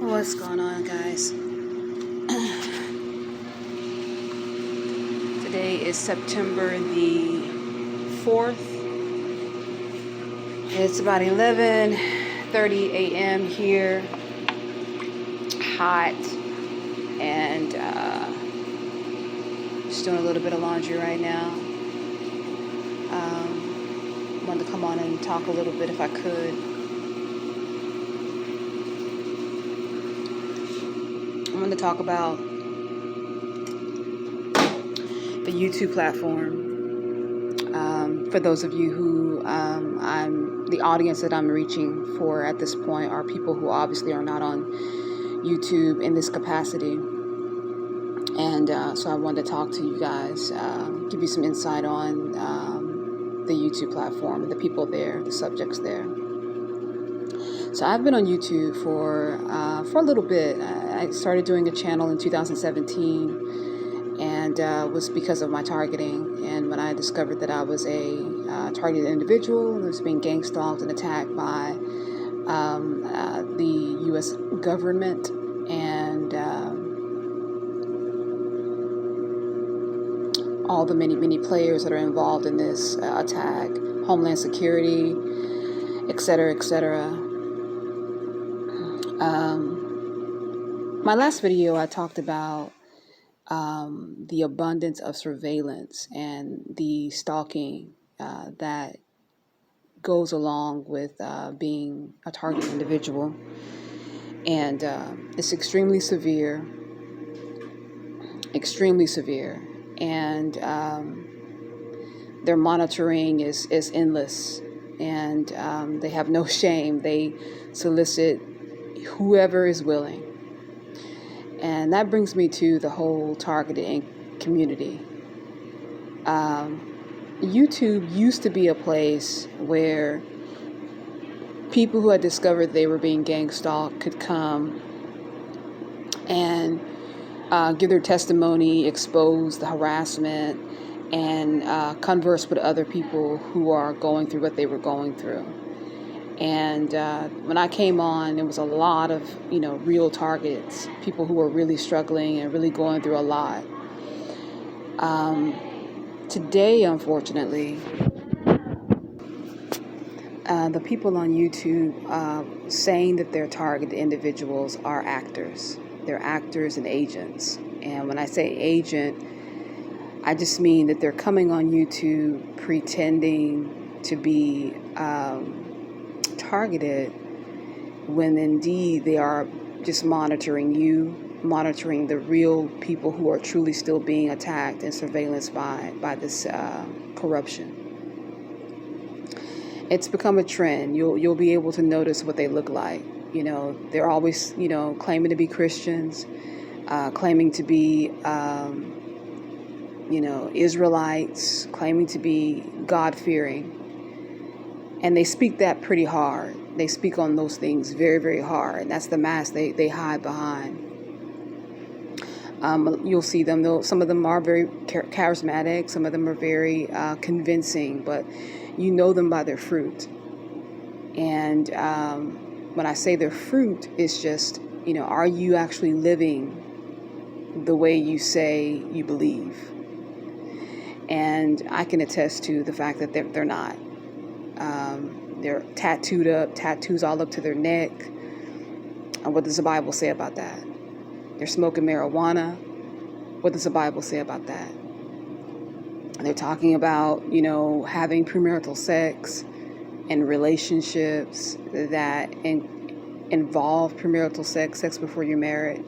What's going on, guys? Today is September the 4th. It's about 11:30 a.m. here. Hot. And just doing a little bit of laundry right now. Wanted to come on and talk a little bit if I could. I wanted to talk about the YouTube platform. For those of you who the audience that I'm reaching for at this point are people who obviously are not on YouTube in this capacity. And so I wanted to talk to you guys, give you some insight on the YouTube platform and the people there, the subjects there. So I've been on YouTube for a little bit. I started doing a channel in 2017, and was because of my targeting. And when I discovered that I was a targeted individual that was being gangstalked and attacked by the U.S. government and all the many players that are involved in this attack, Homeland Security, etc., etc. My last video, I talked about the abundance of surveillance and the stalking that goes along with being a targeted individual. And it's extremely severe. And their monitoring is endless. And they have no shame. They solicit whoever is willing. And that brings me to the whole targeting community. YouTube used to be a place where people who had discovered they were being gangstalked could come and give their testimony, expose the harassment, and converse with other people who are going through what they were going through. And when I came on, there was a lot of, real targets, people who were really struggling and really going through a lot. Today, unfortunately, the people on YouTube saying that they're targeted individuals are actors. They're actors and agents. And when I say agent, I just mean that they're coming on YouTube pretending to be targeted when indeed they are just monitoring you, monitoring the real people who are truly still being attacked and surveillanced by this corruption. It's become a trend. You'll be able to notice what they look like. They're always claiming to be Christians, claiming to be Israelites, claiming to be God-fearing. And they speak that pretty hard. They speak on those things very, very hard. And that's the mask they hide behind. You'll see them, though. Some of them are very charismatic. Some of them are very convincing. But you know them by their fruit. And when I say their fruit, it's just, are you actually living the way you say you believe? And I can attest to the fact that they're not. They're tattooed up, tattoos all up to their neck. And what does the Bible say about that? They're smoking marijuana. What does the Bible say about that? And they're talking about, having premarital sex and relationships that involve premarital sex before you're married.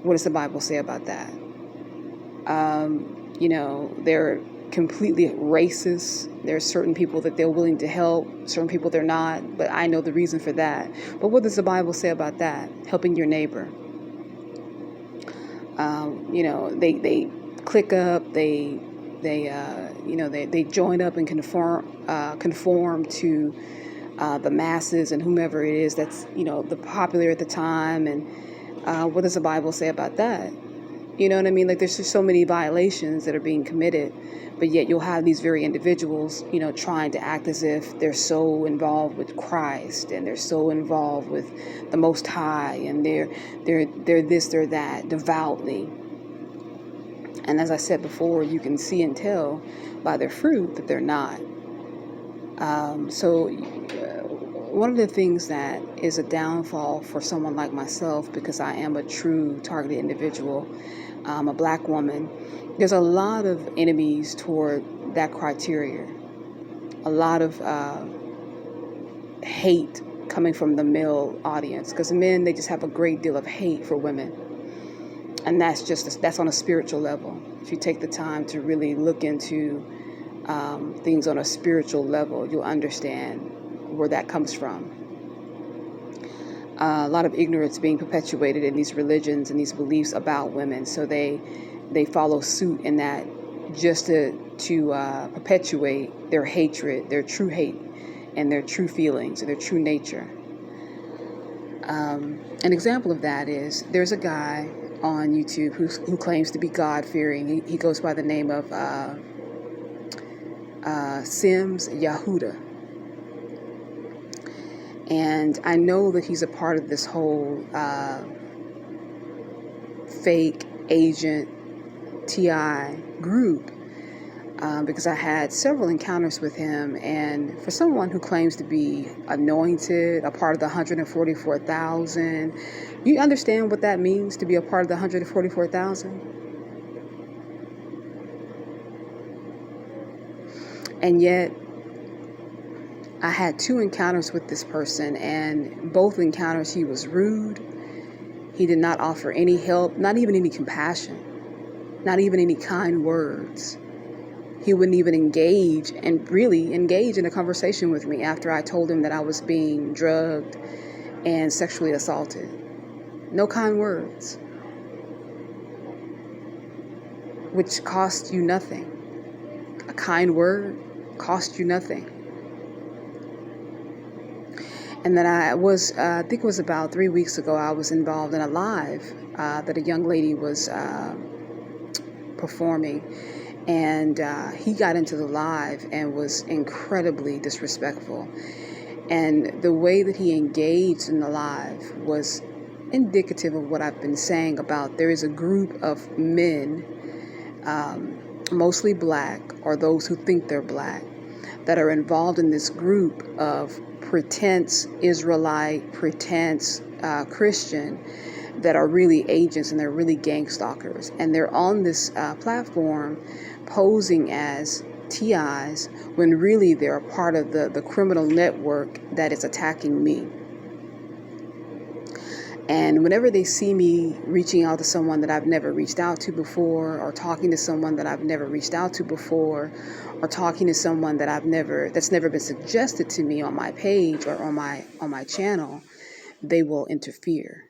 What does the Bible say about that? They're completely racist. There are certain people that they're willing to help, certain people they're not, but I know the reason for that. But what does the Bible say about that? Helping your neighbor. They click up, they join up and conform to the masses and whomever it is that's the popular at the time. And what does the Bible say about that? You know what I mean? Like, there's just so many violations that are being committed, but yet you'll have these very individuals, trying to act as if they're so involved with Christ, and they're so involved with the Most High, and they're this, they're that, devoutly. And as I said before, you can see and tell by their fruit that they're not. So one of the things that is a downfall for someone like myself, because I am a true targeted individual, a black woman, there's a lot of enemies toward that criteria. A lot of hate coming from the male audience, because men, they just have a great deal of hate for women. And that's on a spiritual level. If you take the time to really look into things on a spiritual level, you'll understand where that comes from. A lot of ignorance being perpetuated in these religions and these beliefs about women, so they follow suit in that, just to perpetuate their hatred, their true hate, and their true feelings, and their true nature. An example of that is, there's a guy on YouTube who claims to be God-fearing. He goes by the name of Sims Yahuda. And I know that he's a part of this whole fake agent TI group, because I had several encounters with him. And for someone who claims to be anointed, a part of the 144,000, you understand what that means, to be a part of the 144,000? And yet, I had 2 encounters with this person, and both encounters he was rude. He did not offer any help, not even any compassion, not even any kind words. He wouldn't even engage in a conversation with me after I told him that I was being drugged and sexually assaulted. No kind words, which cost you nothing. A kind word cost you nothing. And then I think it was about 3 weeks ago, I was involved in a live that a young lady was performing. And he got into the live and was incredibly disrespectful. And the way that he engaged in the live was indicative of what I've been saying about, there is a group of men, mostly black, or those who think they're black, that are involved in this group of pretense Israelite, pretense Christian, that are really agents, and they're really gangstalkers. And they're on this platform posing as TIs, when really they're a part of the criminal network that is attacking me. And whenever they see me reaching out to someone that I've never reached out to before, or talking to someone that I've never reached out to before, or talking to someone that's never been suggested to me on my page or on my channel, they will interfere.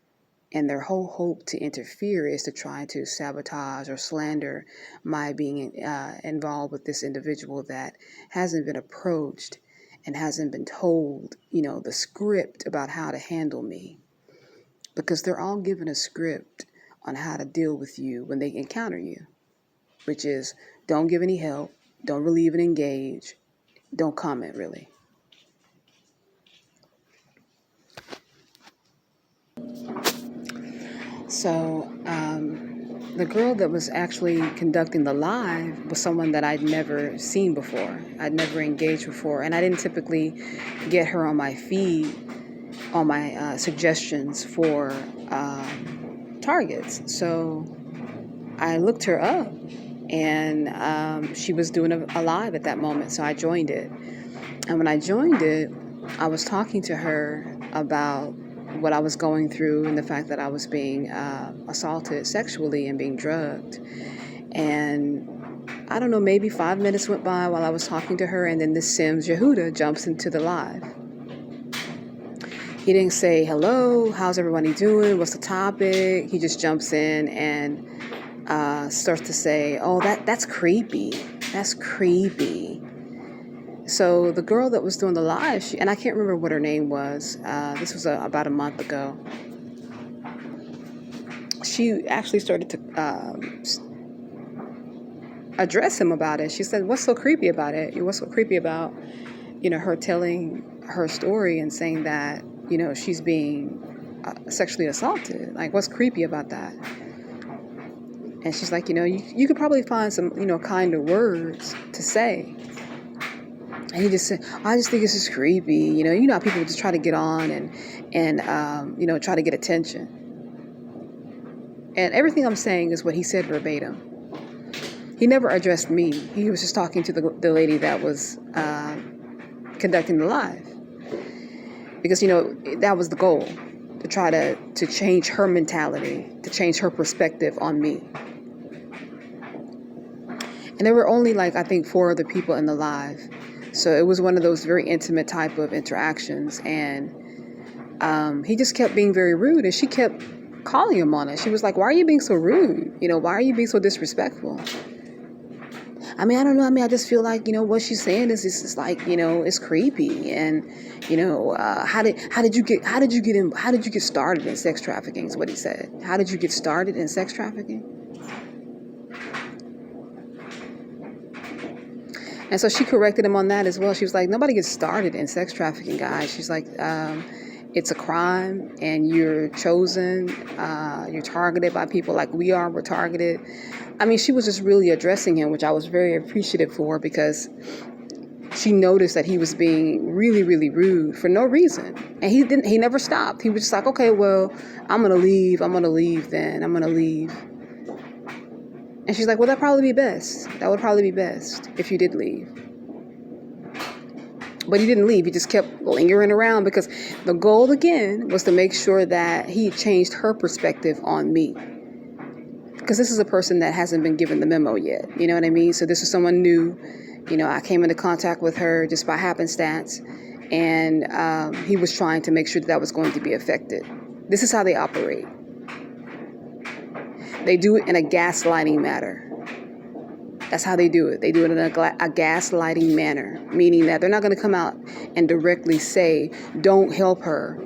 And their whole hope to interfere is to try to sabotage or slander my being involved with this individual that hasn't been approached and hasn't been told, the script about how to handle me. Because they're all given a script on how to deal with you when they encounter you, which is, don't give any help, don't really even engage, don't comment really. So the girl that was actually conducting the live was someone that I'd never seen before. I'd never engaged before. And I didn't typically get her on my feed, on my suggestions for targets. So I looked her up, and she was doing a live at that moment. So I joined it. And when I joined it, I was talking to her about what I was going through, and the fact that I was being assaulted sexually and being drugged. And I don't know, maybe 5 minutes went by while I was talking to her, and then this Sims Yehuda jumps into the live. He didn't say, hello, how's everybody doing? What's the topic? He just jumps in and starts to say, oh, that's creepy. That's creepy. So the girl that was doing the live, and I can't remember what her name was. This was about a month ago. she actually started to address him about it. She said, what's so creepy about it? What's so creepy about, her telling her story and saying that, she's being sexually assaulted? Like, what's creepy about that? And she's like, you could probably find some, kinder words to say. And he just said, I just think it's just creepy. You know how people just try to get on and try to get attention. And everything I'm saying is what he said verbatim. He never addressed me. He was just talking to the lady that was conducting the live. Because, that was the goal, to try to change her mentality, to change her perspective on me. And there were only, I think 4 other people in the live. So it was one of those very intimate type of interactions. And he just kept being very rude. And she kept calling him on it. She was like, why are you being so rude? Why are you being so disrespectful? I don't know. I just feel like, what she's saying is it's creepy. And, how did you get started in sex trafficking is what he said. How did you get started in sex trafficking? And so she corrected him on that as well. She was like, nobody gets started in sex trafficking, guys. She's like, it's a crime and you're chosen. You're targeted by people like we are. We're targeted. She was just really addressing him, which I was very appreciative for, because she noticed that he was being really, really rude for no reason. And he never stopped. He was just like, okay, well, I'm going to leave then. I'm going to leave. And she's like, well, that'd probably be best. That would probably be best if you did leave. But he didn't leave. He just kept lingering around, because the goal, again, was to make sure that he changed her perspective on me. Because this is a person that hasn't been given the memo yet. You know what I mean? So this is someone new. I came into contact with her just by happenstance. And he was trying to make sure that was going to be affected. This is how they operate. They do it in a gaslighting manner. That's how they do it. They do it in a gaslighting manner, meaning that they're not going to come out and directly say, don't help her.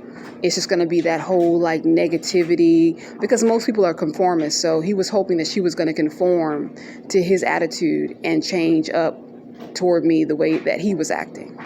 It's just going to be that whole negativity, because most people are conformists. So he was hoping that she was going to conform to his attitude and change up toward me the way that he was acting.